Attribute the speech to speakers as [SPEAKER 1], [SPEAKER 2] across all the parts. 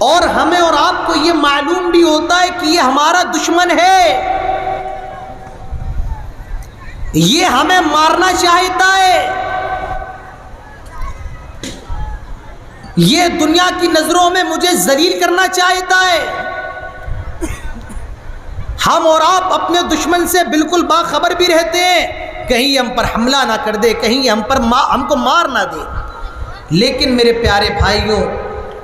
[SPEAKER 1] اور ہمیں اور آپ کو یہ معلوم بھی ہوتا ہے کہ یہ ہمارا دشمن ہے، یہ ہمیں مارنا چاہتا ہے، یہ دنیا کی نظروں میں مجھے ذلیل کرنا چاہتا ہے۔ ہم اور آپ اپنے دشمن سے بالکل باخبر بھی رہتے ہیں، کہیں ہم پر حملہ نہ کر دے، کہیں ہم کو مار نہ دے۔ لیکن میرے پیارے بھائیوں،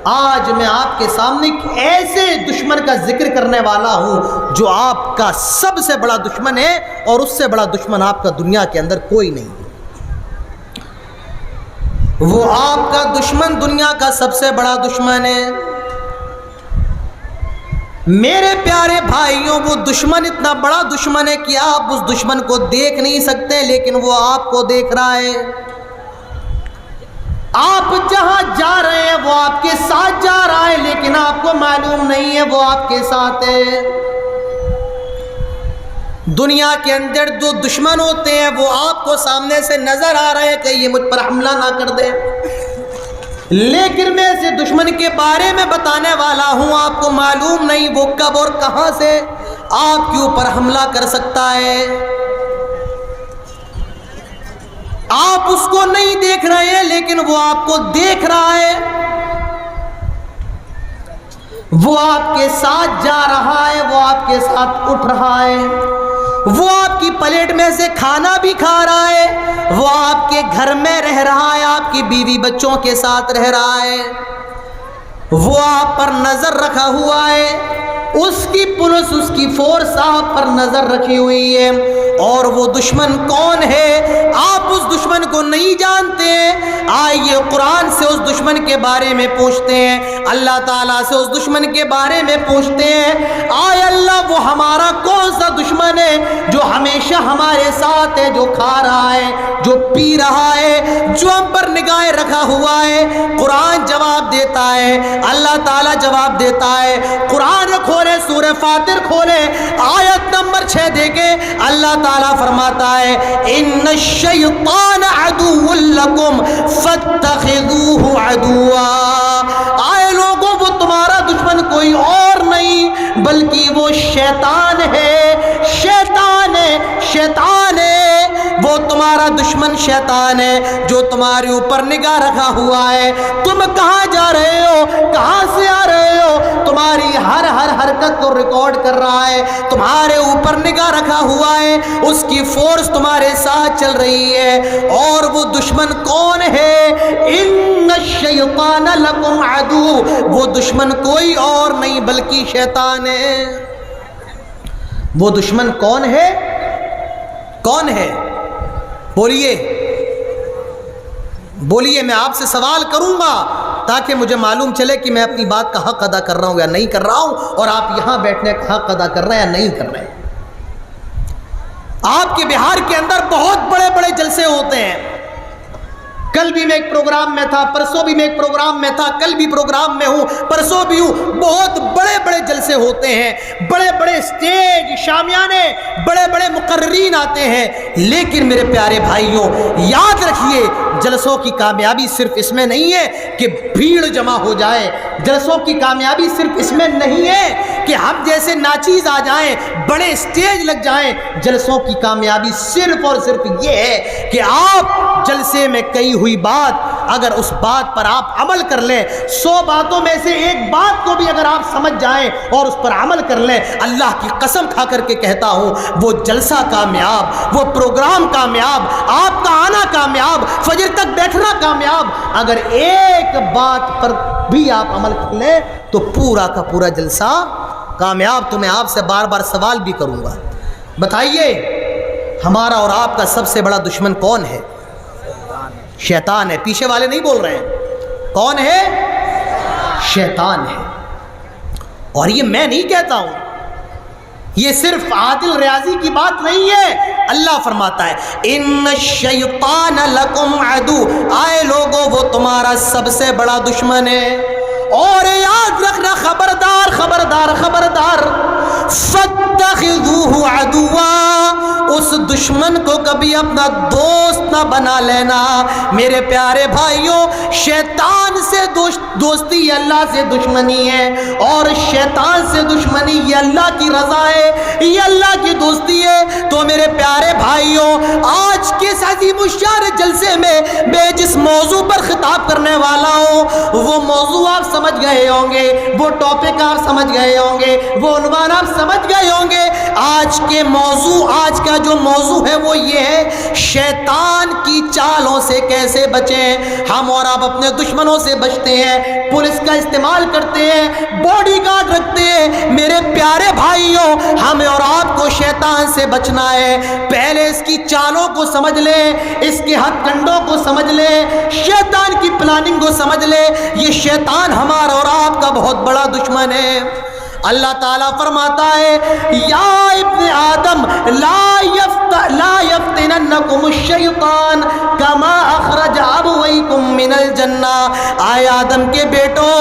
[SPEAKER 1] آج میں آپ کے سامنے ایک ایسے دشمن کا ذکر کرنے والا ہوں جو آپ کا سب سے بڑا دشمن ہے، اور اس سے بڑا دشمن آپ کا دنیا کے اندر کوئی نہیں ہے۔ وہ آپ کا دشمن دنیا کا سب سے بڑا دشمن ہے۔ میرے پیارے بھائیوں، وہ دشمن اتنا بڑا دشمن ہے کہ آپ اس دشمن کو دیکھ نہیں سکتے، لیکن وہ آپ کو دیکھ رہا ہے۔ آپ جہاں جا رہے ہیں وہ آپ کے ساتھ جا رہا ہے، لیکن آپ کو معلوم نہیں ہے وہ آپ کے ساتھ ہے۔ دنیا کے اندر جو دشمن ہوتے ہیں وہ آپ کو سامنے سے نظر آ رہے ہیں کہ یہ مجھ پر حملہ نہ کر دے، لیکن میں اسے دشمن کے بارے میں بتانے والا ہوں، آپ کو معلوم نہیں وہ کب اور کہاں سے آپ کے اوپر حملہ کر سکتا ہے۔ آپ اس کو نہیں دیکھ رہے ہیں، لیکن وہ آپ کو دیکھ رہا ہے، وہ آپ کے ساتھ جا رہا ہے، وہ آپ کے ساتھ اٹھ رہا ہے، وہ آپ کی پلیٹ میں سے کھانا بھی کھا رہا ہے، وہ آپ کے گھر میں رہ رہا ہے، آپ کی بیوی بچوں کے ساتھ رہ رہا ہے، وہ آپ پر نظر رکھا ہوا ہے، اس کی پولیس، اس کی فورس آپ پر نظر رکھی ہوئی ہے۔ اور وہ دشمن کون ہے آپ اس دشمن کو نہیں جانتے۔ آئیے قرآن سے اس دشمن کے بارے میں پوچھتے ہیں، اللہ تعالیٰ سے اس دشمن کے بارے میں پوچھتے ہیں، آئے اللہ وہ ہمارا کون سا دشمن ہے جو ہمیشہ ہمارے ساتھ ہے، جو کھا رہا ہے، جو پی رہا ہے، جو ہم پر نگاہیں رکھا ہوا ہے۔ قرآن جواب دیتا ہے، اللہ تعالیٰ جواب دیتا ہے۔ قرآن کھولے، سورہ فاطر کھولے، آیت نمبر 6 دیکھیں، اللہ تعالیٰ فرماتا ہے ان الشیطان عدو لکم فاتخذوہ عدوا۔ آئے لوگوں، وہ تمہارا دشمن کوئی اور نہیں بلکہ وہ شیطان ہے، شیطان ہے، شیطان ہے، وہ تمہارا دشمن شیطان ہے جو تمہارے اوپر نگاہ رکھا ہوا ہے۔ تم کہاں جا رہے ہو، کہاں سے آ رہے ہو، تمہاری ہر حرکت کو ریکارڈ کر رہا ہے، تمہارے اوپر نگاہ رکھا ہوا ہے، اس کی فورس تمہارے ساتھ چل رہی ہے۔ اور وہ دشمن کون ہے؟ ان الشیطان لکم عدو، وہ دشمن کوئی اور نہیں بلکہ شیطان ہے۔ وہ دشمن کون ہے؟ کون ہے؟ بولیے بولیے، میں آپ سے سوال کروں گا تاکہ مجھے معلوم چلے کہ میں اپنی بات کا حق ادا کر رہا ہوں یا نہیں کر رہا ہوں، اور آپ یہاں بیٹھنے کا حق ادا کر رہے ہیں یا نہیں کر رہے ہیں۔ آپ کے بہار کے اندر بہت بڑے بڑے جلسے ہوتے ہیں۔ کل بھی میں ایک پروگرام میں تھا، پرسوں بھی میں ایک پروگرام میں تھا، کل بھی پروگرام میں ہوں، پرسوں بھی ہوں۔ بہت بڑے بڑے جلسے ہوتے ہیں، بڑے بڑے اسٹیج، شامیانے، بڑے بڑے مقررین آتے ہیں، لیکن میرے پیارے بھائیوں یاد رکھیے، جلسوں کی کامیابی صرف اس میں نہیں ہے کہ بھیڑ جمع ہو جائے، جلسوں کی کامیابی صرف اس میں نہیں ہے کہ ہم جیسے ناچیز آ جائیں، بڑے اسٹیج لگ جائیں۔ جلسوں کی کامیابی صرف اور صرف یہ ہے کہ آپ جلسے میں کئی ہوئی بات، اگر اس بات پر آپ عمل کر لیں، 100 باتوں میں سے ایک بات کو بھی اگر آپ سمجھ جائیں اور اس پر عمل کر لیں، اللہ کی قسم کھا کر کے کہتا ہوں وہ جلسہ کامیاب، وہ پروگرام کامیاب، آپ کا آنا کامیاب، فجر تک بیٹھنا کامیاب۔ اگر ایک بات پر بھی آپ عمل کر لیں تو پورا کا پورا جلسہ کامیاب۔ تو میں آپ سے بار بار سوال بھی کروں گا، بتائیے ہمارا اور آپ کا سب سے بڑا دشمن کون ہے؟ شیطان ہے۔ پیچھے والے نہیں بول رہے ہیں، کون ہے؟ شیطان ہے۔ اور یہ میں نہیں کہتا ہوں، یہ صرف عادل ریاضی کی بات نہیں ہے۔ اللہ فرماتا ہے ان الشیطان لکم عدو، آئے لوگوں وہ تمہارا سب سے بڑا دشمن ہے۔ اور یاد رکھنا، خبردار خبردار خبردار، فاتخذوہ عدوا، اس دشمن کو کبھی اپنا دوست نہ بنا لینا۔ میرے پیارے بھائیوں، شیطان سے دوستی یہ اللہ سے دشمنی ہے، اور شیطان سے دشمنی یہ اللہ کی رضا ہے، یہ اللہ کی دوستی ہے۔ تو میرے پیارے بھائیوں، آج کے اس عظیم الشان جلسے میں میں جس موضوع پر خطاب کرنے والا ہوں وہ موضوع آپ سمجھ گئے ہوں گے، وہ ٹاپک آپ سمجھ گئے ہوں گے، وہ عنوان آپ سمجھ گئے ہوں گے۔ آج کا جو موضوع ہے وہ یہ ہے، شیطان کی چالوں سے کیسے بچیں۔ ہم اور آپ اپنے دشمنوں سے بچتے ہیں، پولیس کا استعمال کرتے ہیں، باڈی گارڈ رکھتے ہیں۔ میرے پیارے بھائیوں، ہمیں اور آپ کو شیطان سے بچنا ہے۔ پہلے اس کی چالوں کو سمجھ لیں، اس کے ہتھ کنڈوں کو سمجھ لیں، شیطان کی پلاننگ کو سمجھ لیں۔ یہ شیطان ہمارا اور آپ کا بہت بڑا دشمن ہے۔ اللہ تعالیٰ فرماتا ہے، یا ابن آدم لا یفتننکم الشیطان کما اخرج ابویکم من الجنہ۔ آئے آدم کے بیٹوں،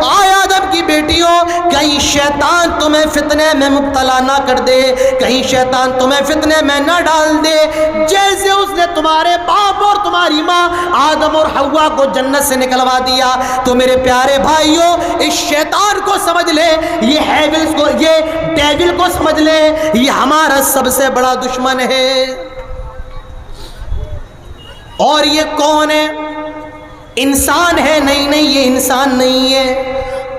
[SPEAKER 1] آئے آدم کی بیٹیوں، کہیں شیطان تمہیں فتنے میں مبتلا نہ کر دے، کہیں شیطان تمہیں فتنے میں نہ ڈال دے، جیسے اس نے تمہارے باپ اور تمہاری ماں آدم اور حوا کو جنت سے نکلوا دیا۔ تو میرے پیارے بھائیوں، اس شیطان کو سمجھ لے، یہ ڈیول کو سمجھ لے، یہ ہمارا سب سے بڑا دشمن ہے۔ اور یہ کون ہے؟ انسان ہے؟ نہیں، یہ انسان نہیں ہے۔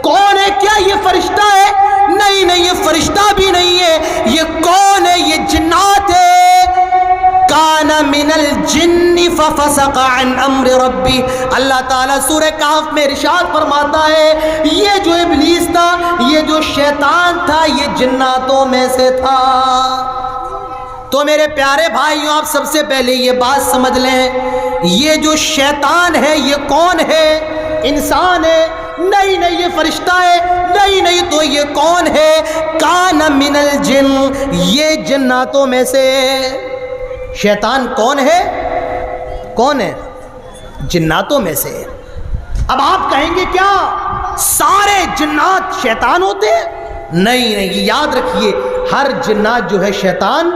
[SPEAKER 1] کون ہے؟ کیا یہ فرشتہ ہے؟ نہیں، یہ فرشتہ بھی نہیں ہے۔ یہ کون ہے؟ یہ جنات ہے۔ کان من الجن ففسق عن امر ربی۔ اللہ تعالیٰ سورہ کہف میں ارشاد فرماتا ہے، یہ جو ابلیس تھا، یہ جو شیطان تھا، یہ جناتوں میں سے تھا۔ تو میرے پیارے بھائیوں، آپ سب سے پہلے یہ بات سمجھ لیں، یہ جو شیطان ہے یہ کون ہے؟ انسان ہے؟ نہیں، یہ فرشتہ ہے؟ نہیں، تو یہ کون ہے؟ کان من الجن، یہ جناتوں میں سے۔ شیطان کون ہے؟ جناتوں میں سے۔ اب آپ کہیں گے کیا سارے جنات شیطان ہوتے ہیں؟ نہیں، یاد رکھیے، ہر جنات جو ہے شیطان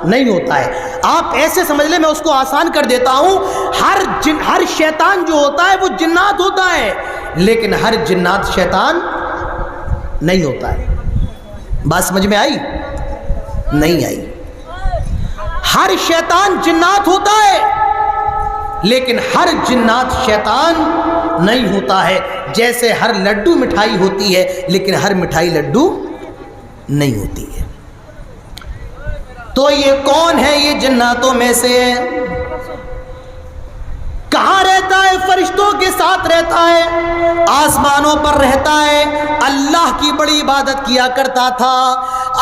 [SPEAKER 1] نہیں ہوتا ہے۔ آپ ایسے سمجھ لیں، میں اس کو آسان کر دیتا ہوں، ہر شیطان جو ہوتا ہے وہ جنات ہوتا ہے، لیکن ہر جنات شیطان نہیں ہوتا ہے۔ بات سمجھ میں آئی؟ نہیں آئی۔ ہر شیطان جنات ہوتا ہے، لیکن ہر جنات شیطان نہیں ہوتا ہے۔ جیسے ہر لڈو مٹھائی ہوتی ہے، لیکن ہر مٹھائی لڈو نہیں ہوتی ہے۔ تو یہ کون ہے؟ یہ جناتوں میں سے ہے۔ کہاں رہتا ہے؟ فرشتوں کے ساتھ رہتا ہے، آسمانوں پر رہتا ہے۔ اللہ کی بڑی عبادت کیا کرتا تھا،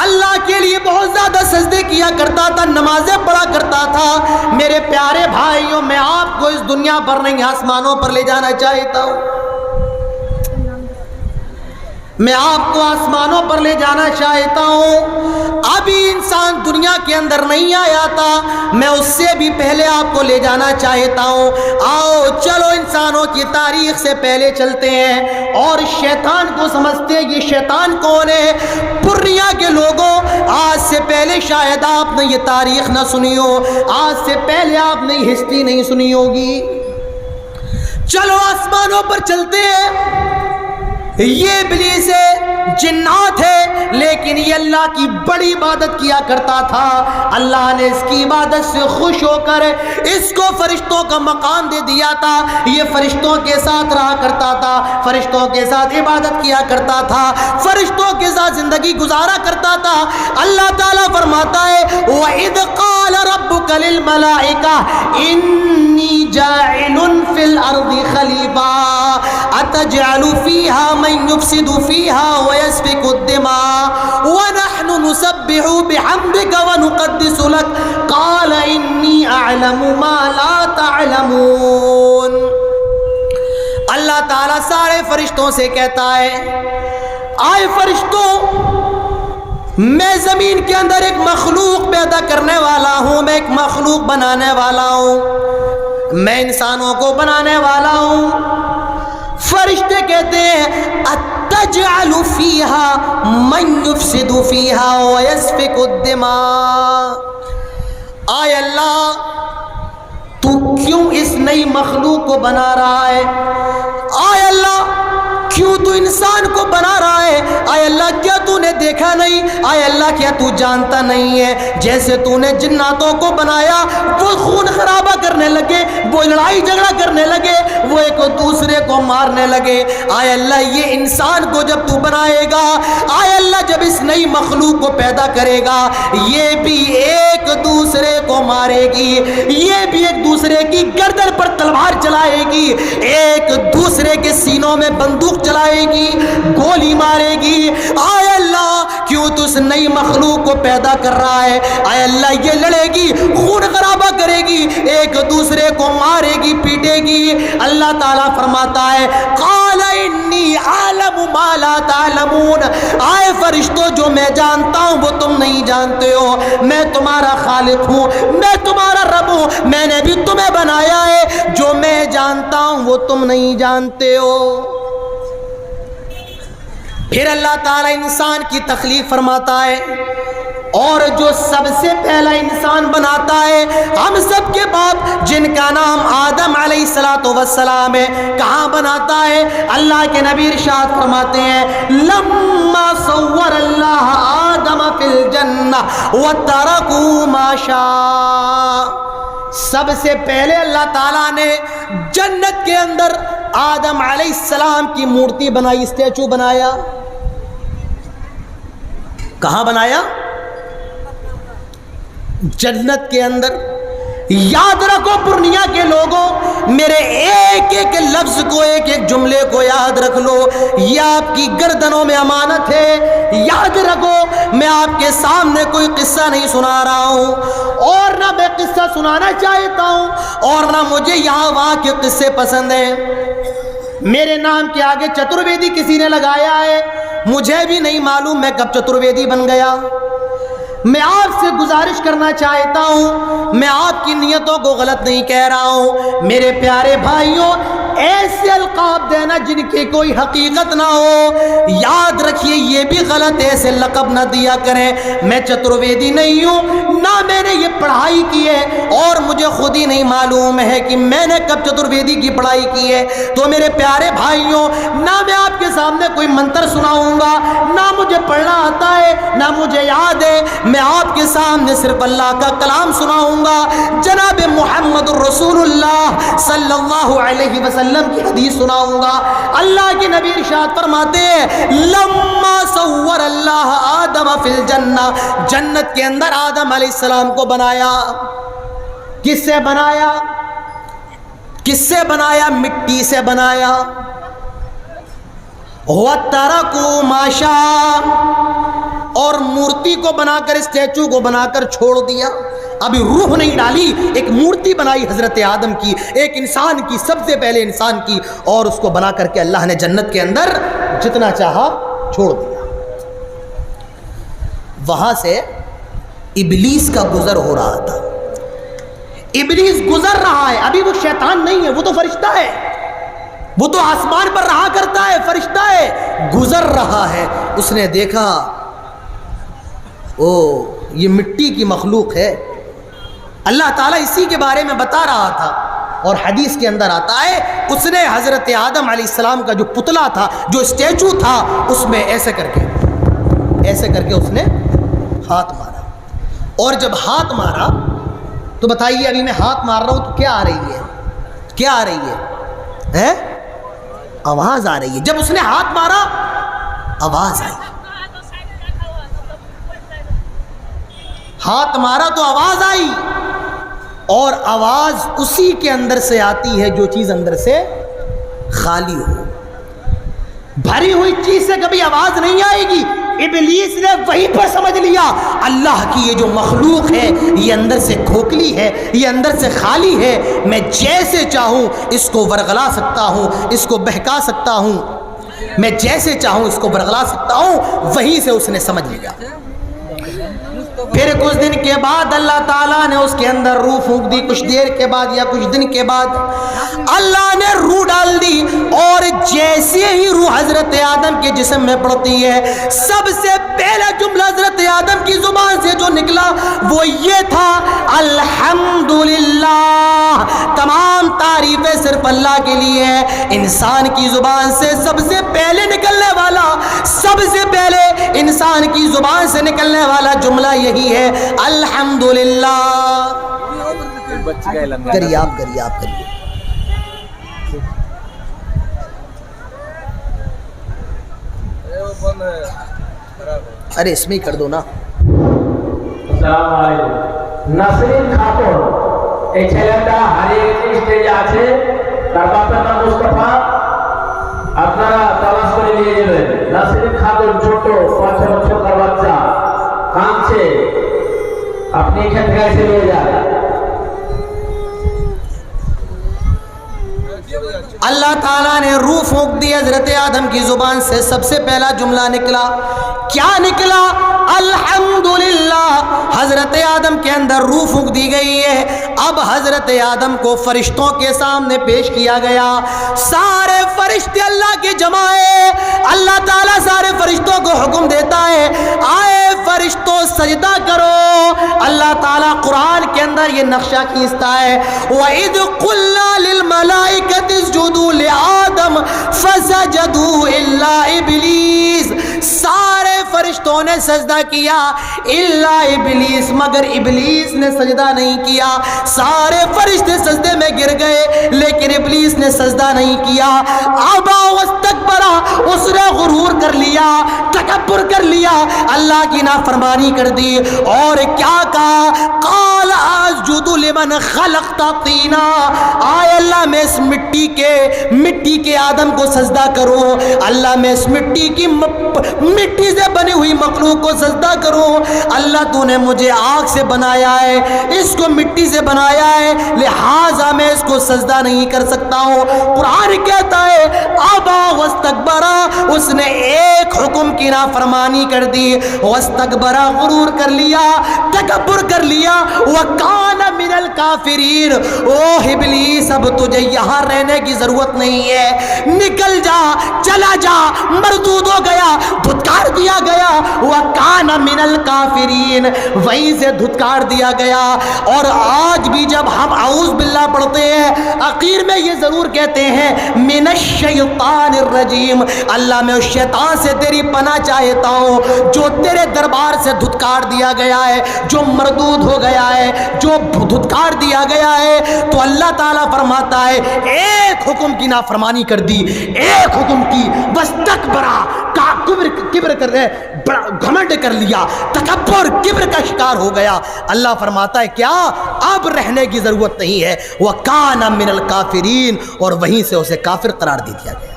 [SPEAKER 1] اللہ کے لیے بہت زیادہ سجدے کیا کرتا تھا، نمازیں پڑھا کرتا تھا۔ میرے پیارے بھائیوں، میں آپ کو اس دنیا پر نہیں، آسمانوں پر لے جانا چاہتا ہوں۔ میں آپ کو آسمانوں پر لے جانا چاہتا ہوں۔ ابھی انسان دنیا کے اندر نہیں آیا تھا، میں اس سے بھی پہلے آپ کو لے جانا چاہتا ہوں۔ آؤ چلو انسانوں کی تاریخ سے پہلے چلتے ہیں اور شیطان کو سمجھتے ہیں۔ یہ شیطان کون ہے؟ پورنیا کے لوگوں، آج سے پہلے شاید آپ نے یہ تاریخ نہ سنی ہو، آج سے پہلے آپ نے یہ ہسٹری نہیں سنی ہوگی۔ چلو آسمانوں پر چلتے ہیں۔ یہ ابلیس ہے، جنات ہے، لیکن یہ اللہ کی بڑی عبادت کیا کرتا تھا۔ اللہ نے اس کی عبادت سے خوش ہو کر اس کو فرشتوں کا مقام دے دیا تھا۔ یہ فرشتوں کے ساتھ رہا کرتا تھا، فرشتوں کے ساتھ عبادت کیا کرتا تھا، فرشتوں کے ساتھ زندگی گزارا کرتا تھا۔ اللہ تعالیٰ فرماتا ہے، وَإِذْ قَالَ رَبُّكَ لِلْمَلَائِكَةِ إِنِّي جَاعِلٌ فِي الْأَرْضِ خَلِيفَةً أَتَجْعَلُ فِيهَا من يفسد فيها ويسفك الدماء ونحن نسبح بحمدك ونقدس لك قال إني أعلم ما لا تعلمون۔ اللہ تعالیٰ سارے فرشتوں سے کہتا ہے، آئے فرشتوں، میں زمین کے اندر ایک مخلوق پیدا کرنے والا ہوں، میں ایک مخلوق بنانے والا ہوں، میں انسانوں کو بنانے والا ہوں۔ فرشتے کہتے ہیں، اتجعل فیہا من یفسد فیہا ویسفک الدماء، آئے اللہ تو کیوں اس نئی مخلوق کو بنا رہا ہے؟ آئے اللہ کیوں تو انسان کو بنا رہا ہے؟ آئے اللہ کیا تو نے دیکھا نہیں؟ آئے اللہ کیا تو جانتا نہیں ہے جیسے تو نے جناتوں کو بنایا وہ خون خرابہ کرنے لگے، وہ لڑائی جھگڑا کرنے لگے، وہ ایک دوسرے کو مارنے لگے، آئے اللہ یہ انسان کو جب تو بنائے گا، آئے اللہ جب اس نئی مخلوق کو پیدا کرے گا، یہ بھی ایک دوسرے کو مارے گی، یہ بھی ایک دوسرے کی گردن پر تلوار چلائے گی، ایک دوسرے کے سینوں میں بندوق چلائے گی، گولی مارے گی۔ آئے اللہ کیوں تو اس نئی مخلوق کو پیدا کر رہا ہے؟ آئے اللہ یہ لڑے گی، خون خرابہ کرے گی، ایک دوسرے کو مارے گی، پیٹے گی۔ اللہ تعالیٰ فرماتا ہے قال انی عالم ما لا تعلمون، آئے فرشتوں جو میں جانتا ہوں وہ تم نہیں جانتے ہو، میں تمہارا خالق ہوں، میں تمہارا رب ہوں، میں نے بھی تمہیں بنایا ہے، جو میں جانتا ہوں وہ تم نہیں جانتے ہو۔ پھر اللہ تعالیٰ انسان کی تخلیق فرماتا ہے، اور جو سب سے پہلا انسان بناتا ہے ہم سب کے باپ جن کا نام آدم علیہ السلام ہے، کہاں بناتا ہے؟ اللہ کے نبی ارشاد فرماتے ہیں لما صور اللہ آدم فی الجنہ وترکوا ما شاء، سب سے پہلے اللہ تعالیٰ نے جنت کے اندر آدم علیہ السلام کی مورتی بنائی، اسٹیچو بنایا۔ کہاں بنایا؟ جنت کے اندر۔ یاد رکھو پورنیہ کے لوگوں، میرے ایک ایک لفظ کو، ایک ایک جملے کو یاد رکھ لو، یہ آپ کی گردنوں میں امانت ہے۔ یاد رکھو میں آپ کے سامنے کوئی قصہ نہیں سنا رہا ہوں، اور نہ میں قصہ سنانا چاہتا ہوں، اور نہ مجھے یہاں وہاں کے قصے پسند ہیں۔ میرے نام کے آگے چترویدی کسی نے لگایا ہے، مجھے بھی نہیں معلوم میں کب چترویدی بن گیا۔ میں آپ سے گزارش کرنا چاہتا ہوں، میں آپ کی نیتوں کو غلط نہیں کہہ رہا ہوں، میرے پیارے بھائیوں ایسے القاب دینا جن کی کوئی حقیقت نہ ہو، یاد رکھیے یہ بھی غلط ہے، ایسے لقب نہ دیا کریں۔ میں چترویدی نہیں ہوں، نہ میں نے یہ پڑھائی کی ہے، اور مجھے خود ہی نہیں معلوم ہے کہ میں نے کب چترویدی کی پڑھائی کی ہے۔ تو میرے پیارے بھائیوں نہ میں آپ کے سامنے کوئی منتر سناؤں گا، نہ مجھے پڑھنا آتا ہے، نہ مجھے یاد ہے، میں آپ کے سامنے صرف اللہ کا کلام سناؤں گا، جناب محمد الرسول اللہ صلی اللہ علیہ وسلم کی حدیث سناؤں گا۔ اللہ کے نبی ارشاد فرماتے ہیں لما صور اللہ آدم فی الجنہ، جنت کے اندر آدم علیہ السلام کو بنایا۔ کس سے بنایا؟ کس سے بنایا؟ مٹی سے بنایا۔ وَتَرَكُوا مَا شَاءَ، اور مورتی کو بنا کر، اسٹیچو کو بنا کر چھوڑ دیا، ابھی روح نہیں ڈالی، ایک مورتی بنائی حضرت آدم کی، ایک انسان کی، سب سے پہلے انسان کی، اور اس کو بنا کر کے اللہ نے جنت کے اندر جتنا چاہا چھوڑ دیا۔ وہاں سے ابلیس کا گزر ہو رہا تھا، ابلیس گزر رہا ہے، ابھی وہ شیطان نہیں ہے، وہ تو فرشتہ ہے، وہ تو آسمان پر رہا کرتا ہے، فرشتہ ہے، گزر رہا ہے۔ اس نے دیکھا یہ مٹی کی مخلوق ہے، اللہ تعالیٰ اسی کے بارے میں بتا رہا تھا، اور حدیث کے اندر آتا ہے اس نے حضرت آدم علیہ السلام کا جو پتلا تھا، جو اسٹیچو تھا، اس میں ایسے کر کے اس نے ہاتھ مارا، اور جب ہاتھ مارا تو بتائیے ابھی میں ہاتھ مار رہا ہوں تو کیا آ رہی ہے؟ کیا آ رہی ہے؟ آواز آ رہی ہے۔ جب اس نے ہاتھ مارا آواز آئی، ہاتھ مارا تو آواز آئی، اور آواز اسی کے اندر سے آتی ہے جو چیز اندر سے خالی ہو۔ بھری ہوئی چیز سے کبھی آواز نہیں آئے گی۔ ابلیس نے وہیں پر سمجھ لیا اللہ کی یہ جو مخلوق ہے یہ اندر سے کھوکھلی ہے، یہ اندر سے خالی ہے، میں جیسے چاہوں اس کو ورغلا سکتا ہوں، اس کو بہکا سکتا ہوں، میں جیسے چاہوں اس کو ورغلا سکتا ہوں۔ وہیں سے اس نے سمجھ لیا۔ پھر کچھ دن کے بعد اللہ تعالیٰ نے اس کے اندر روح پھونک دی. کچھ دیر کے بعد یا کچھ دن کے بعد اللہ نے روح ڈال دی, اور جیسے ہی روح حضرت آدم کے جسم میں پڑتی ہے, سب سے پہلا جملہ حضرت آدم کی زبان سے جو نکلا وہ یہ تھا, الحمدللہ, تمام تعریفیں صرف اللہ کے لیے ہے. انسان کی زبان سے سب سے پہلے نکلنے والا, سب سے پہلے انسان کی زبان سے نکلنے والا جملہ یہی ہے, الحمدللہ. کریے آپ کریے. ارے اس میں ہی کر دو نا.
[SPEAKER 2] السلام علیکم. নাসরিন খাতুন, এই ছেলেটা হারিয়ে গেছে, স্টেজে আছে, তার বাপের নাম মুস্তাফা, আপনারা তালাশ করে নিয়ে যাবেন. নাসরিন খাতুন ছোট 5 বছর বাচ্চা, কাঁদছে, আপনি এখান থেকে এসে নিয়ে যান.
[SPEAKER 1] اللہ تعالیٰ نے روح پھونک دی حضرت آدم کی زبان سے. سب سے پہلا جملہ نکلا, کیا نکلا؟ الحمدللہ. حضرت آدم کے اندر روح پھونک دی گئی ہے. اب حضرت آدم کو فرشتوں کے سامنے پیش کیا گیا. سارے فرشتے اللہ کے جمع ہے. اللہ تعالیٰ سارے فرشتوں کو حکم دیتا ہے, آئے فرشتوں سجدہ کرو. اللہ تعالیٰ قرآن کے اندر یہ نقشہ کھینچتا ہے, وَإِذْ قُلْنَا لِلْمَلَائِكَةِ اسْجُدُوا لِآدَمَ فَسَجَدُوا إِلَّا إِبْلِيسَ. سارے فرشتوں نے سجدہ کیا الا ابلیس, مگر ابلیس نے سجدہ نہیں کیا. سارے فرشتے سجدے میں گر گئے لیکن ابلیس نے سجدہ نہیں کیا. ابا واستکبر, اس نے غرور کر لیا, تکبر کر لیا, اللہ کی نافرمانی کر دی. اور کیا کہا؟ قال اسجد لمن خلقت طینا, آئے اللہ میں اس مٹی کے آدم کو سجدہ کرو. اللہ میں اس مٹی سے بنی ہوئی مخلوق کو سجدہ کرو. اللہ تو نے مجھے آگ سے بنایا ہے, اس کو مٹی سے بنایا ہے, لہٰذا میں اس کو سجدہ نہیں کر سکتا ہوں. قرآن کہتا ہے ابا واستکبرا, اس نے ایک حکم کی نافرمانی کر دی. واستکبرا, غرور کر لیا, تکبر کر لیا. وکان من الکافرین, او ابلیس اب تجھے یہاں رہنے کی ضرورت نہیں ہے, نکل جا, چلا جا, مردود ہو گیا, دھتکار دیا گیا. وَكَانَ مِنَ الْكَافِرِينَ, وہیں سے دھتکار دیا گیا. اور آج بھی جب ہم اعوذ باللہ پڑھتے ہیں اخیر میں یہ ضرور کہتے ہیں مِنَ الشَّيْطَانِ الرَّجِيمِ, اللہ میں اس شیطان سے تیری پناہ چاہتا ہوں جو تیرے دربار سے دھتکار دیا گیا ہے, جو مردود ہو گیا ہے, جو دھتکار دیا گیا ہے. تو اللہ تعالیٰ فرماتا ہے ایک حکم کی نافرمانی کر دی, ایک حکم کی, بس تکبرا, کبر کر رہے, گھمنڈ کر لیا, تکبر کبر کا شکار ہو گیا. اللہ فرماتا ہے کیا اب رہنے کی ضرورت نہیں ہے. وَكَانَ مِنَ الْكَافِرِينَ, اور وہیں سے اسے کافر قرار دے دیا گیا.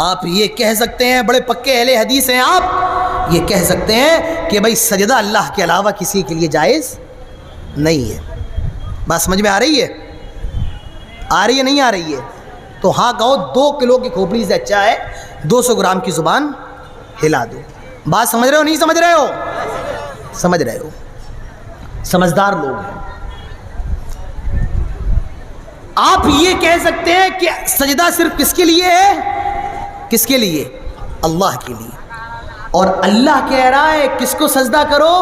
[SPEAKER 1] آپ یہ کہہ سکتے ہیں, بڑے پکے اہل حدیث ہیں آپ, یہ کہہ سکتے ہیں کہ بھائی سجدہ اللہ کے علاوہ کسی کے لیے جائز نہیں ہے. بات سمجھ میں آ رہی ہے؟ آ رہی ہے نہیں آ رہی ہے؟ تو ہاں کہو, 2 کلو کی کھوپڑی سے اچھا ہے 200 گرام کی زبان ہلا دو. بات سمجھ رہے ہو نہیں سمجھ رہے ہو؟ سمجھ رہے ہو, سمجھدار لوگ ہیں. آپ یہ کہہ سکتے ہیں کہ سجدہ صرف کس کے لیے ہے؟ کس کے لیے؟ اللہ کے لیے. اور اللہ کہہ رہا ہے کس کو سجدہ کرو؟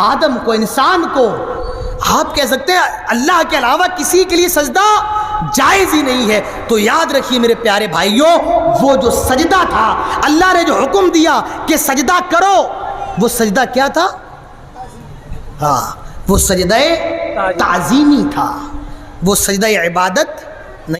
[SPEAKER 1] آدم کو, انسان کو. آپ کہہ سکتے ہیں اللہ کے علاوہ کسی کے لیے سجدہ جائز ہی نہیں ہے. تو یاد رکھیے میرے پیارے بھائیوں, وہ جو سجدہ تھا, اللہ نے جو حکم دیا کہ سجدہ کرو, وہ سجدہ کیا تھا؟ ہاں, وہ سجدہ تعظیمی تھا, وہ سجدہ عبادت